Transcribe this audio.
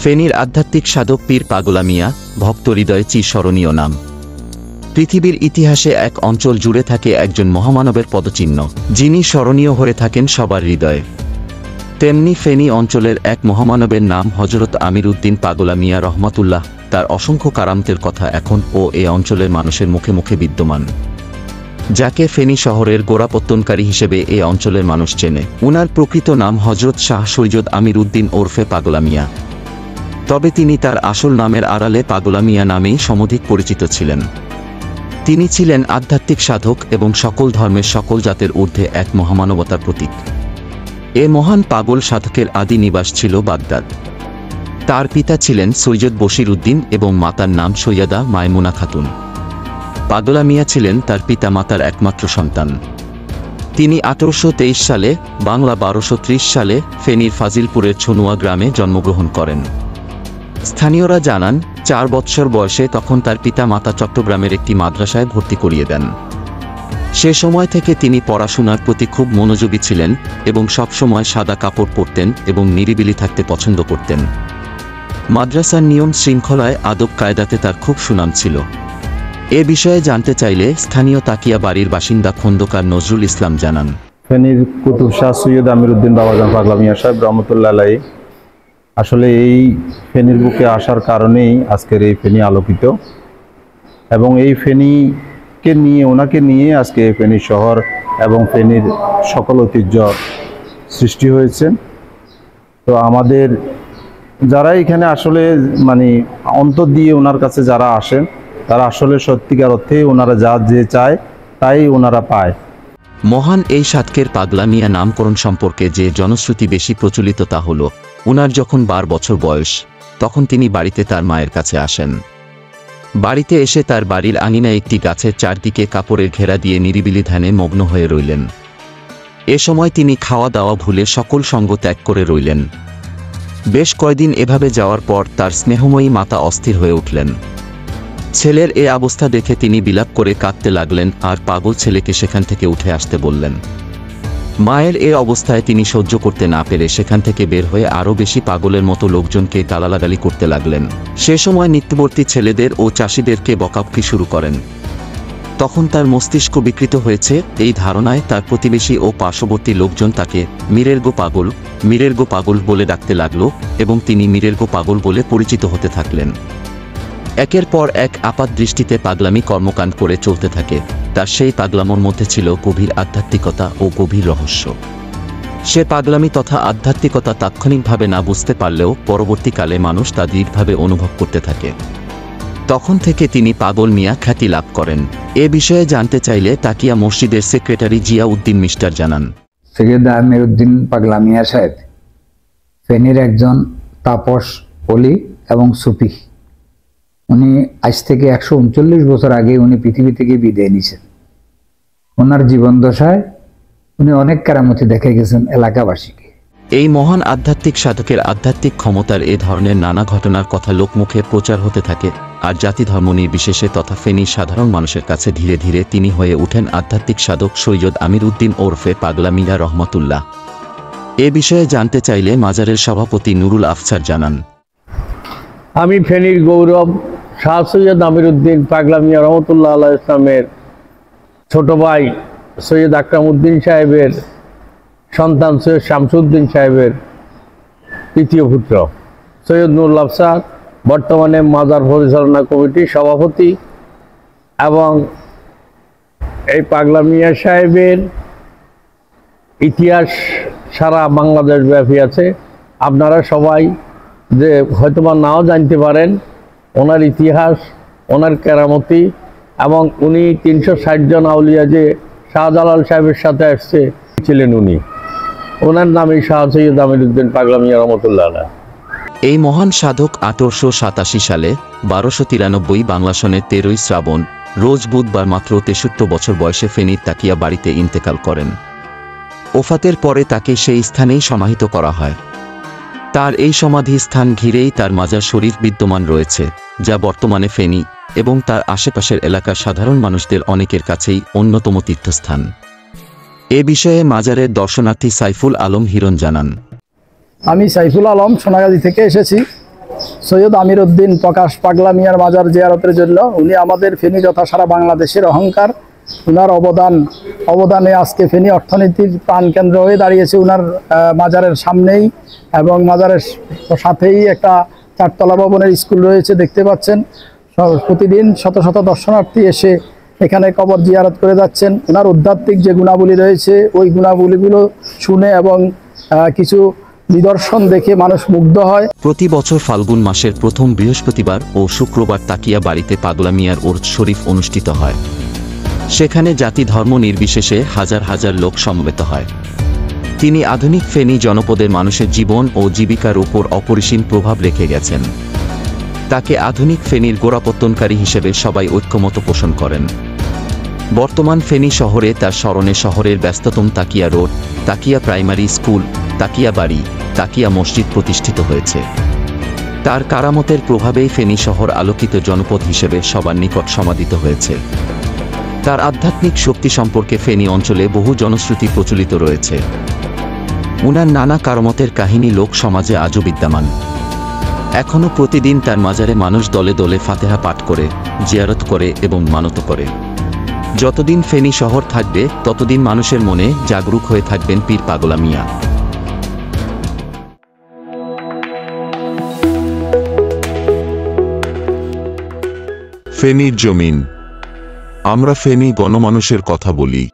ফেনীর আধ্যাত্মিক সাধক পীর পাগলা মিয়া ভক্ত হৃদয়ে চিরস্মরণীয় নাম। পৃথিবীর ইতিহাসে এক অঞ্চল জুড়ে থাকে একজন মহামানবের পদচিহ্ন, যিনি স্মরণীয় হয়ে থাকেন সবার হৃদয়ে। তেমনি ফেনী অঞ্চলের এক মহামানবের নাম হযরত আমির উদ্দিন পাগলা মিয়া রহমাতুল্লাহ। তার অসংখ্য কারামতের কথা এখন ও এ অঞ্চলের মানুষের মুখে মুখে বিদ্যমান, যাকে ফেনী শহরের গোড়াপত্তনকারী হিসেবে এ অঞ্চলের মানুষ চেনে। উনার প্রকৃত নাম হযরত শাহ সৈয়দ আমির উদ্দিন ওরফে পাগলা মিয়া, তবে তিনি তার আসল নামের আড়ালে পাগলা মিয়া নামেই সমধিক পরিচিত ছিলেন। তিনি ছিলেন আধ্যাত্মিক সাধক এবং সকল ধর্মের সকল জাতের ঊর্ধ্বে এক মহামানবতার প্রতীক। এ মহান পাগল সাধকের আদি নিবাস ছিল বাগদাদ। তার পিতা ছিলেন সৈয়দ বশির উদ্দিন এবং মাতার নাম সৈয়দা মায়মুনা খাতুন। পাগলা মিয়া ছিলেন তার পিতা মাতার একমাত্র সন্তান। তিনি 1823 সালে বাংলা 1230 সালে ফেনীর ফাজিলপুরের ছনুয়া গ্রামে জন্মগ্রহণ করেন। স্থানীয়রা জানান 4 বৎসর বয়সে তখন তার পিতা মাতা চট্টগ্রামের একটি মাদ্রাসায় ভর্তি করিয়ে দেন। সে সময় থেকে তিনি পড়াশোনার প্রতি খুব মনোযোগী ছিলেন এবং সবসময় সাদা কাপড় পরতেন এবং নিরিবিলি থাকতে পছন্দ করতেন। মাদ্রাসার নিয়ম শৃঙ্খলায় আদব কায়দাতে তার খুব সুনাম ছিল। এ বিষয়ে জানতে চাইলে স্থানীয় তাকিয়া বাড়ির বাসিন্দা খন্দকার নজরুল ইসলাম জানান, ফেনীর কুতুব শাহ সৈয়দ আমির উদ্দিন বাবাজান পাগলা মিয়া সাহেব রহমতুল্লাহ আলাইহি আসলে এই ফেনীর বুকে আসার কারণেই আজকের এই ফেনী আলোকিত, এবং এই ফেনীকে নিয়ে ওনাকে নিয়ে আজকে ফেনী শহর এবং ফেনীর সকল ঐতিহ্য সৃষ্টি হয়েছে। তো আমাদের যারা এখানে আসলে অন্তর দিয়ে ওনার কাছে যারা আসেন, তারা আসলে সত্যিকার অর্থে ওনারা যে চায় তাই ওনারা পায়। মহান এই সাধকের পাগলা মিয়া নামকরণ সম্পর্কে যে জনশ্রুতি বেশি প্রচলিত তা হল, উনার যখন 12 বছর বয়স তখন তিনি বাড়িতে তার মায়ের কাছে আসেন। বাড়িতে এসে তার বাড়ির আঙিনায় একটি গাছের চারদিকে কাপড়ের ঘেরা দিয়ে নিরিবিলি ধ্যানে মগ্ন হয়ে রইলেন। এ সময় তিনি খাওয়া দাওয়া ভুলে সকল সঙ্গ ত্যাগ করে রইলেন। বেশ কয়েকদিন এভাবে যাওয়ার পর তার স্নেহময়ী মাতা অস্থির হয়ে উঠলেন। ছেলের এ অবস্থা দেখে তিনি বিলাপ করে কাঁদতে লাগলেন আর পাগল ছেলেকে সেখান থেকে উঠে আসতে বললেন। মায়ের এ অবস্থায় তিনি সহ্য করতে না পেরে সেখান থেকে বের হয়ে আরও বেশি পাগলের মতো লোকজনকে গালাগালি করতে লাগলেন। সে সময় নিত্যবর্তী ছেলেদের ও চাষিদেরকে বকাবকি শুরু করেন। তখন তার মস্তিষ্ক বিকৃত হয়েছে এই ধারণায় তার প্রতিবেশী ও পার্শ্ববর্তী লোকজন তাকে মীরের গো পাগল বলে ডাকতে লাগলো এবং তিনি মীরের গো পাগল বলে পরিচিত হতে থাকলেন। একের পর এক আপাত দৃষ্টিতে পাগলামি কর্মকাণ্ড করে চলতে থাকে। তার সেই পাগলামোর মধ্যে ছিল গভীর আধ্যাত্মিকতা ও গভীর রহস্য। সে পাগলামি তথা আধ্যাত্মিকতা তাৎক্ষণিকভাবে না বুঝতে পারলেও পরবর্তীকালে মানুষ তা দৃঢ়ভাবে অনুভব করতে থাকে। তখন থেকে তিনি পাগল মিয়া খ্যাতি লাভ করেন। এ বিষয়ে জানতে চাইলে তাকিয়া মসজিদের সেক্রেটারি জিয়া উদ্দিন মিস্টার জানান, সৈয়দ আমির উদ্দিন পাগলা মিয়া সাহেব ফেনীর একজন তাপস, অলি এবং সুফি। উনি আজ থেকে 139 বছর আগে উনি পৃথিবী থেকে বিদায় নিয়েছেন। ওনার জীবন দশায় উনি অনেক কারামতি দেখে গেছেন এলাকাবাসীকে। এই মহান আধ্যাত্মিক সাধকের আধ্যাত্মিক ক্ষমতার এ ধরনের নানা ঘটনার কথা লোকমুখে প্রচার হতে থাকে, আর জাতি ধর্ম নির্বিশেষে তথা ফেনীর সাধারণ মানুষের কাছে ধীরে ধীরে তিনি হয়ে ওঠেন আধ্যাত্মিক সাধক সৈয়দ আমির উদ্দিন ওরফে পাগলা মিয়া রহমতুল্লাহ। এ বিষয়ে জানতে চাইলে মাজারের সভাপতি নুরুল আফসার জানান, আমি ফেনীর গৌরব শাহ সৈয়দ আমির উদ্দিন পাগলা মিয়া রহমতুল্লাহ আলাইহিস ইসলামের ছোট ভাই সৈয়দ আকরাম উদ্দিন সাহেবের সন্তান সৈয়দ শামসুদ্দিন সাহেবের তৃতীয় পুত্র। সৈয়দ নুরুল আফসার বর্তমানে মাজার পরিচালনা কমিটির সভাপতি, এবং এই পাগলা মিয়া সাহেবের ইতিহাস সারা বাংলাদেশ ব্যাপী আছে। আপনারা সবাই যে হয়তোবা নাও জানতে পারেন ওনার ইতিহাস, ওনার কেরামতি, এবং উনি 360 জন আউলিয়া যে শাহজালাল সাহেবের সাথে আসছে ছিলেন উনি। ওনার নামই শাহ সৈয়দ আমির উদ্দিন পাগলা মিয়া রহমতুল্লাহ আলাইহি। এই মহান সাধক 1887 সালে 1293 বাংলা সনের 13ই শ্রাবণ রোজ বুধবার মাত্র 63 বছর বয়সে ফেনীর তাকিয়া বাড়িতে ইন্তেকাল করেন। ওফাতের পরে তাকে সেই স্থানেই সমাহিত করা হয়। তার এই সমাধি স্থান ঘিরেই তার মাজার শরীফ বিদ্যমান রয়েছে, যা বর্তমানে ফেনী এবং তার আশেপাশের এলাকার সাধারণ মানুষদের অনেকের কাছেই অন্যতম তীর্থস্থান। এ বিষয়ে মাজারের দর্শনার্থী সাইফুল আলম হিরণ জানান, আমি সাইফুল আলম সোনাগাজী থেকে এসেছি। সৈয়দ আমির উদ্দিন প্রকাশ পাগলা মিয়ার মাজার জিয়ারতের জন্য। উনি আমাদের ফেনী তথা সারা বাংলাদেশের অহংকার। উনার অবদানে আজকে ফেনী অর্থনীতির প্রাণকেন্দ্র হয়ে দাঁড়িয়েছে উনার মাজারের সামনেই, এবং মাজারের সাথেই একটা 4 তলা ভবনের স্কুল রয়েছে, দেখতে পাচ্ছেন। প্রতিদিন শত শত দর্শনার্থী এসে এখানে কবর জিয়ারত করে যাচ্ছেন। ওনার আধ্যাত্মিক যে গুণাবলী রয়েছে, ওই গুণাবলীগুলো শুনে এবং কিছু নিদর্শন দেখে মানুষ মুগ্ধ হয়। প্রতি বছর ফাল্গুন মাসের প্রথম বৃহস্পতিবার ও শুক্রবার তাকিয়া বাড়িতে পাগলা মিয়ার ওরস শরীফ অনুষ্ঠিত হয়। সেখানে জাতি ধর্ম নির্বিশেষে হাজার হাজার লোক সমবেত হয়। তিনি আধুনিক ফেনী জনপদের মানুষের জীবন ও জীবিকার উপর অপরিসীম প্রভাব রেখে গেছেন। তাকে আধুনিক ফেনীর গোড়াপত্তনকারী হিসেবে সবাই ঐক্যমত পোষণ করেন। বর্তমান ফেনী শহরে তার স্মরণে শহরের ব্যস্ততম তাকিয়া রোড, তাকিয়া প্রাইমারি স্কুল, তাকিয়া বাড়ি, তাকিয়া মসজিদ প্রতিষ্ঠিত হয়েছে। তার কারামতের প্রভাবেই ফেনী শহর আলোকিত জনপদ হিসেবে সবার নিকট সমাদিত হয়েছে। তার আধ্যাত্মিক শক্তি সম্পর্কে ফেনী অঞ্চলে বহু জনশ্রুতি প্রচলিত রয়েছে। উনার নানা কারামতের কাহিনী লোক সমাজে আজও বিদ্যমান। এখনও প্রতিদিন তার মাজারে মানুষ দলে দলে ফাতেহা পাঠ করে, জিয়ারত করে এবং মানত করে। যতদিন ফেনী শহর থাকবে ততদিন মানুষের মনে জাগরুক হয়ে থাকবেন পীর পাগলা মিয়া। ফেনীর জমিন। আমরা ফেনী গণমানুষের কথা বলি।